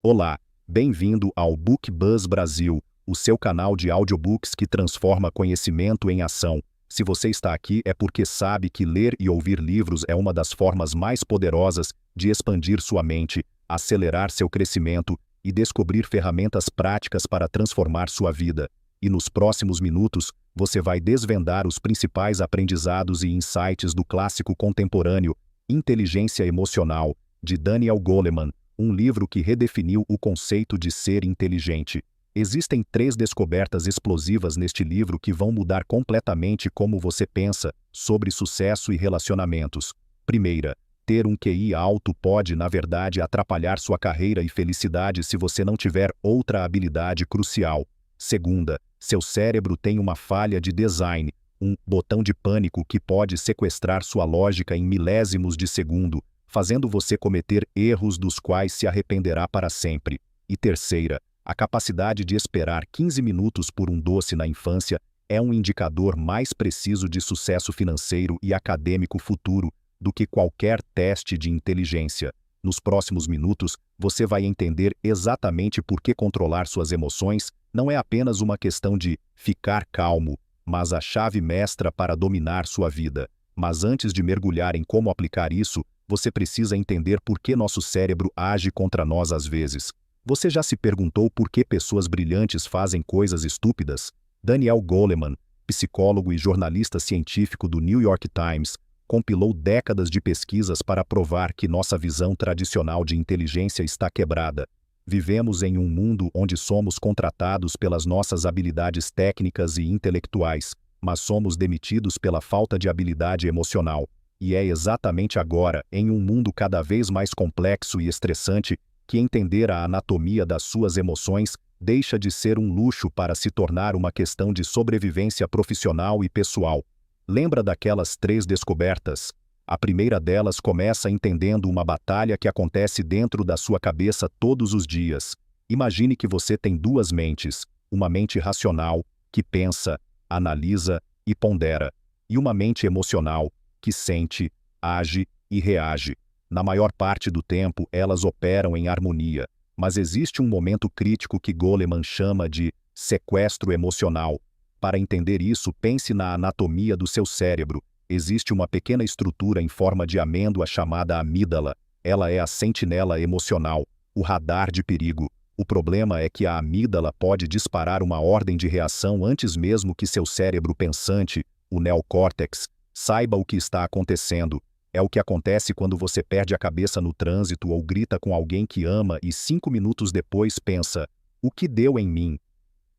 Olá, bem-vindo ao Book Buzz Brasil, o seu canal de audiobooks que transforma conhecimento em ação. Se você está aqui é porque sabe que ler e ouvir livros é uma das formas mais poderosas de expandir sua mente, acelerar seu crescimento e descobrir ferramentas práticas para transformar sua vida. E nos próximos minutos, você vai desvendar os principais aprendizados e insights do clássico contemporâneo Inteligência Emocional, de Daniel Goleman, um livro que redefiniu o conceito de ser inteligente. Existem 3 descobertas explosivas neste livro que vão mudar completamente como você pensa sobre sucesso e relacionamentos. Primeira, ter um QI alto pode, na verdade, atrapalhar sua carreira e felicidade se você não tiver outra habilidade crucial. Segunda, seu cérebro tem uma falha de design, um botão de pânico que pode sequestrar sua lógica em milésimos de segundo, fazendo você cometer erros dos quais se arrependerá para sempre. E terceira, a capacidade de esperar 15 minutos por um doce na infância é um indicador mais preciso de sucesso financeiro e acadêmico futuro do que qualquer teste de inteligência. Nos próximos minutos, você vai entender exatamente por que controlar suas emoções não é apenas uma questão de ficar calmo, mas a chave mestra para dominar sua vida. Mas antes de mergulhar em como aplicar isso, você precisa entender por que nosso cérebro age contra nós às vezes. Você já se perguntou por que pessoas brilhantes fazem coisas estúpidas? Daniel Goleman, psicólogo e jornalista científico do New York Times, compilou décadas de pesquisas para provar que nossa visão tradicional de inteligência está quebrada. Vivemos em um mundo onde somos contratados pelas nossas habilidades técnicas e intelectuais, mas somos demitidos pela falta de habilidade emocional. E é exatamente agora, em um mundo cada vez mais complexo e estressante, que entender a anatomia das suas emoções deixa de ser um luxo para se tornar uma questão de sobrevivência profissional e pessoal. Lembra daquelas 3 descobertas? A primeira delas começa entendendo uma batalha que acontece dentro da sua cabeça todos os dias. Imagine que você tem 2 mentes, uma mente racional, que pensa, analisa e pondera, e uma mente emocional, que sente, age e reage. Na maior parte do tempo, elas operam em harmonia, mas existe um momento crítico que Goleman chama de sequestro emocional. Para entender isso, pense na anatomia do seu cérebro. Existe uma pequena estrutura em forma de amêndoa chamada amígdala. Ela é a sentinela emocional, o radar de perigo. O problema é que a amígdala pode disparar uma ordem de reação antes mesmo que seu cérebro pensante, o neocórtex, saiba o que está acontecendo. É o que acontece quando você perde a cabeça no trânsito ou grita com alguém que ama e 5 minutos depois pensa: o que deu em mim?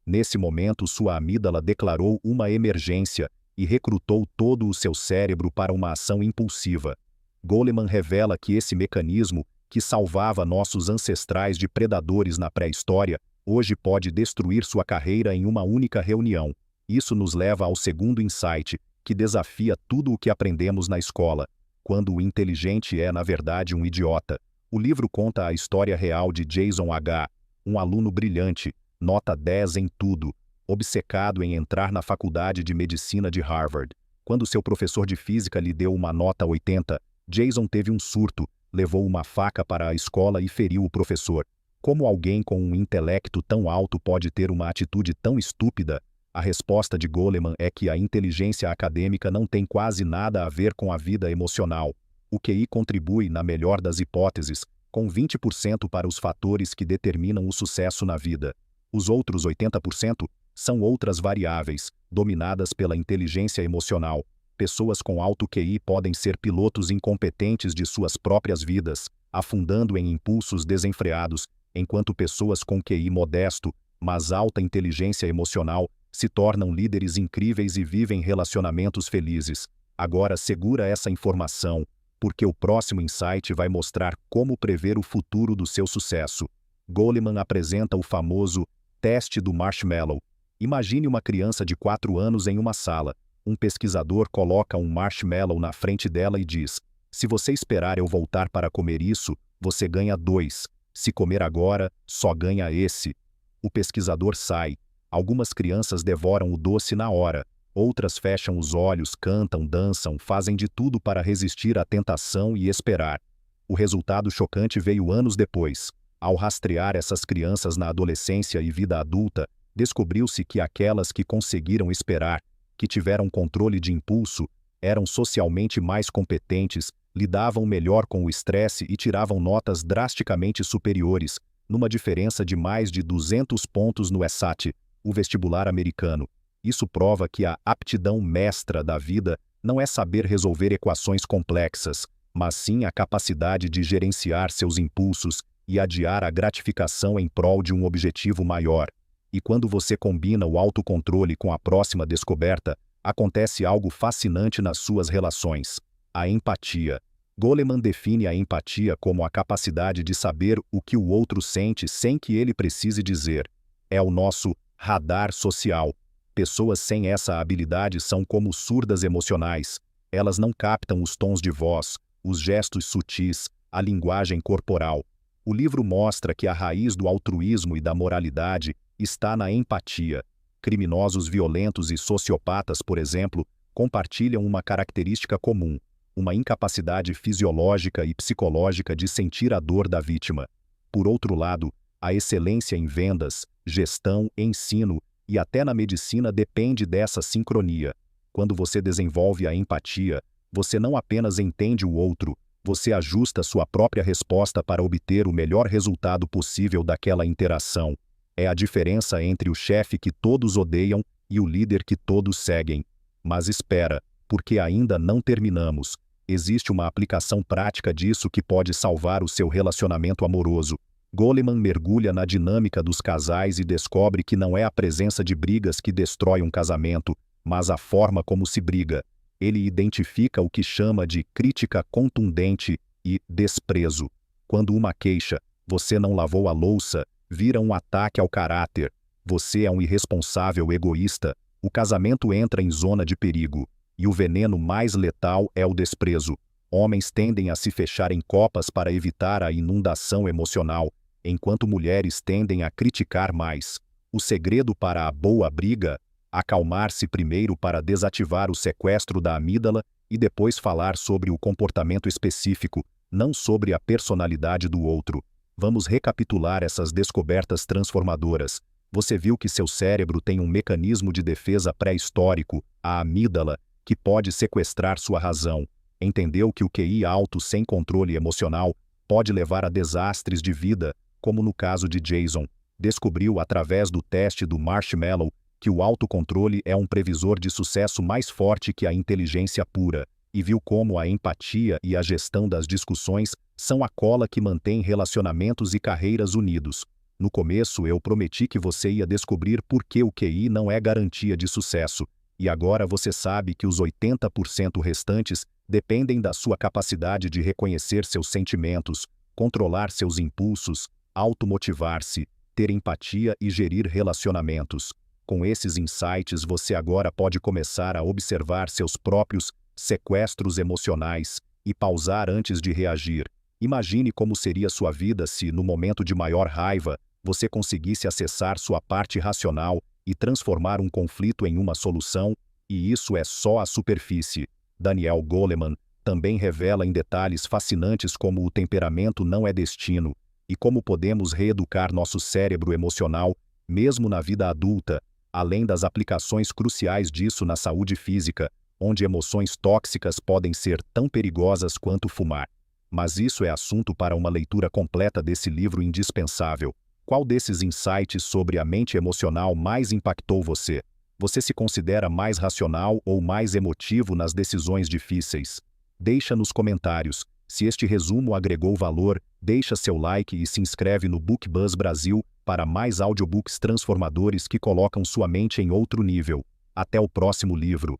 Nesse momento, sua amígdala declarou uma emergência e recrutou todo o seu cérebro para uma ação impulsiva. Goleman revela que esse mecanismo, que salvava nossos ancestrais de predadores na pré-história, hoje pode destruir sua carreira em uma única reunião. Isso nos leva ao segundo insight, que desafia tudo o que aprendemos na escola, quando o inteligente é, na verdade, um idiota. O livro conta a história real de Jason H., um aluno brilhante, nota 10 em tudo, obcecado em entrar na faculdade de medicina de Harvard. Quando seu professor de física lhe deu uma nota 80, Jason teve um surto, levou uma faca para a escola e feriu o professor. Como alguém com um intelecto tão alto pode ter uma atitude tão estúpida? A resposta de Goleman é que a inteligência acadêmica não tem quase nada a ver com a vida emocional. O QI contribui, na melhor das hipóteses, com 20% para os fatores que determinam o sucesso na vida. Os outros 80% são outras variáveis, dominadas pela inteligência emocional. Pessoas com alto QI podem ser pilotos incompetentes de suas próprias vidas, afundando em impulsos desenfreados, enquanto pessoas com QI modesto, mas alta inteligência emocional, se tornam líderes incríveis e vivem relacionamentos felizes. Agora segura essa informação, porque o próximo insight vai mostrar como prever o futuro do seu sucesso. Goleman apresenta o famoso teste do marshmallow. Imagine uma criança de 4 anos em uma sala. Um pesquisador coloca um marshmallow na frente dela e diz: se você esperar eu voltar para comer isso, você ganha 2. Se comer agora, só ganha esse. O pesquisador sai. Algumas crianças devoram o doce na hora, outras fecham os olhos, cantam, dançam, fazem de tudo para resistir à tentação e esperar. O resultado chocante veio anos depois. Ao rastrear essas crianças na adolescência e vida adulta, descobriu-se que aquelas que conseguiram esperar, que tiveram controle de impulso, eram socialmente mais competentes, lidavam melhor com o estresse e tiravam notas drasticamente superiores, numa diferença de mais de 200 pontos no SAT, o vestibular americano. Isso prova que a aptidão mestra da vida não é saber resolver equações complexas, mas sim a capacidade de gerenciar seus impulsos e adiar a gratificação em prol de um objetivo maior. E quando você combina o autocontrole com a próxima descoberta, acontece algo fascinante nas suas relações: a empatia. Goleman define a empatia como a capacidade de saber o que o outro sente sem que ele precise dizer. É o nosso radar social. Pessoas sem essa habilidade são como surdas emocionais. Elas não captam os tons de voz, os gestos sutis, a linguagem corporal. O livro mostra que a raiz do altruísmo e da moralidade está na empatia. Criminosos violentos e sociopatas, por exemplo, compartilham uma característica comum: uma incapacidade fisiológica e psicológica de sentir a dor da vítima. Por outro lado, a excelência em vendas, gestão, ensino e até na medicina depende dessa sincronia. Quando você desenvolve a empatia, você não apenas entende o outro, você ajusta sua própria resposta para obter o melhor resultado possível daquela interação. É a diferença entre o chefe que todos odeiam e o líder que todos seguem. Mas espera, porque ainda não terminamos. Existe uma aplicação prática disso que pode salvar o seu relacionamento amoroso. Goleman mergulha na dinâmica dos casais e descobre que não é a presença de brigas que destrói um casamento, mas a forma como se briga. Ele identifica o que chama de crítica contundente e desprezo. Quando uma queixa, "você não lavou a louça", vira um ataque ao caráter, "você é um irresponsável egoísta", o casamento entra em zona de perigo. E o veneno mais letal é o desprezo. Homens tendem a se fechar em copas para evitar a inundação emocional, enquanto mulheres tendem a criticar mais. O segredo para a boa briga: acalmar-se primeiro para desativar o sequestro da amígdala e depois falar sobre o comportamento específico, não sobre a personalidade do outro. Vamos recapitular essas descobertas transformadoras. Você viu que seu cérebro tem um mecanismo de defesa pré-histórico, a amígdala, que pode sequestrar sua razão. Entendeu que o QI alto sem controle emocional pode levar a desastres de vida, como no caso de Jason. Descobriu através do teste do Marshmallow que o autocontrole é um previsor de sucesso mais forte que a inteligência pura, e viu como a empatia e a gestão das discussões são a cola que mantém relacionamentos e carreiras unidos. No começo eu prometi que você ia descobrir por que o QI não é garantia de sucesso, e agora você sabe que os 80% restantes dependem da sua capacidade de reconhecer seus sentimentos, controlar seus impulsos, automotivar-se, ter empatia e gerir relacionamentos. Com esses insights você agora pode começar a observar seus próprios sequestros emocionais e pausar antes de reagir. Imagine como seria sua vida se, no momento de maior raiva, você conseguisse acessar sua parte racional e transformar um conflito em uma solução, e isso é só a superfície. Daniel Goleman também revela em detalhes fascinantes como o temperamento não é destino, e como podemos reeducar nosso cérebro emocional, mesmo na vida adulta, além das aplicações cruciais disso na saúde física, onde emoções tóxicas podem ser tão perigosas quanto fumar. Mas isso é assunto para uma leitura completa desse livro indispensável. Qual desses insights sobre a mente emocional mais impactou você? Você se considera mais racional ou mais emotivo nas decisões difíceis? Deixa nos comentários. Se este resumo agregou valor, deixa seu like e se inscreve no BookBuzz Brasil para mais audiobooks transformadores que colocam sua mente em outro nível. Até o próximo livro.